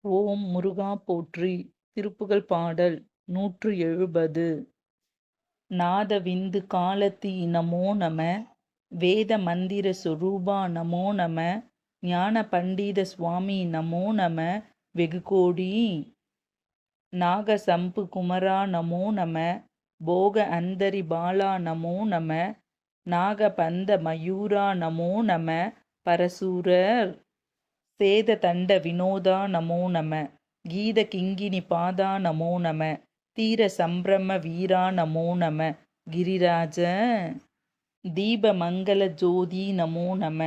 ஓம் முருகா போற்றி. திருப்புகழ் பாடல் 170. நாத விந்து காலத்தி நமோ நம. வேத மந்திர சொரூபா நமோ நம. ஞான பண்டித சுவாமி நமோ நம. வெகு கோடி. நாக சம்பு குமரா நமோ நம. போக அந்தரி பாலா நமோ நம. நாக பந்த மயூரா நமோ நம. பரசூரர் சேத தண்ட வினோதா நமோ நம. கீத கிங்கினி பாதா நமோ நம. தீர சம்பிரம வீரா நமோ நம. கிரிராஜ தீப மங்கள ஜோதி நமோ நம.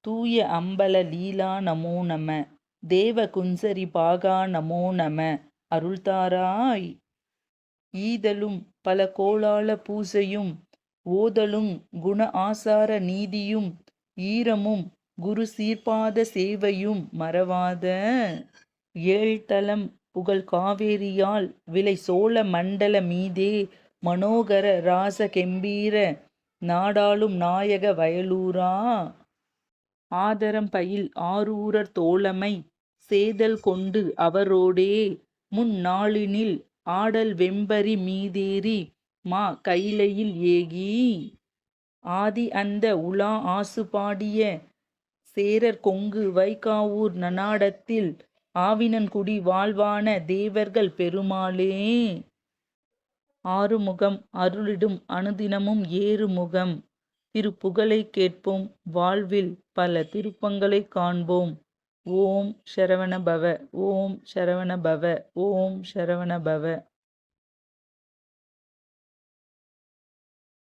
தூய அம்பல லீலா நமோ நம. தேவ குஞ்சரி பாகா நமோ நம. அருள்தாராய். ஈதலும் பல கோளால பூசையும் ஓதலுங் குண ஆசார நீதியும் ஈரமும் குரு சீர்பாத சேவையும் மறவாத ஏழ்தலம் புகழ் காவேரியால் விளை சோழ மண்டல மீதே மனோகர ராச கெம்பீர நாடாளும் நாயக வயலூரா. ஆதரம் பயில் ஆரூரர் தோழமை சேதல் கொண்டு அவரோடே முன்னாளினில் ஆடல் வெம்பரி மீதேறி மா கைலையில் ஏகி ஆதி அந்த உலா ஆசு பாடிய சேரர் கொங்கு வைகாவூர் நனாடத்தில் ஆவினன்குடி வாழ்வான தேவர்கள் பெருமாளே. ஆறுமுகம் அருளிடும் அனுதினமும் ஏறுமுகம். திருப்புகழை கேட்போம், வாழ்வில் பல திருப்பங்களை காண்போம். ஓம் சரவண பவ. ஓம் சரவண பவ. ஓம் சரவண பவ.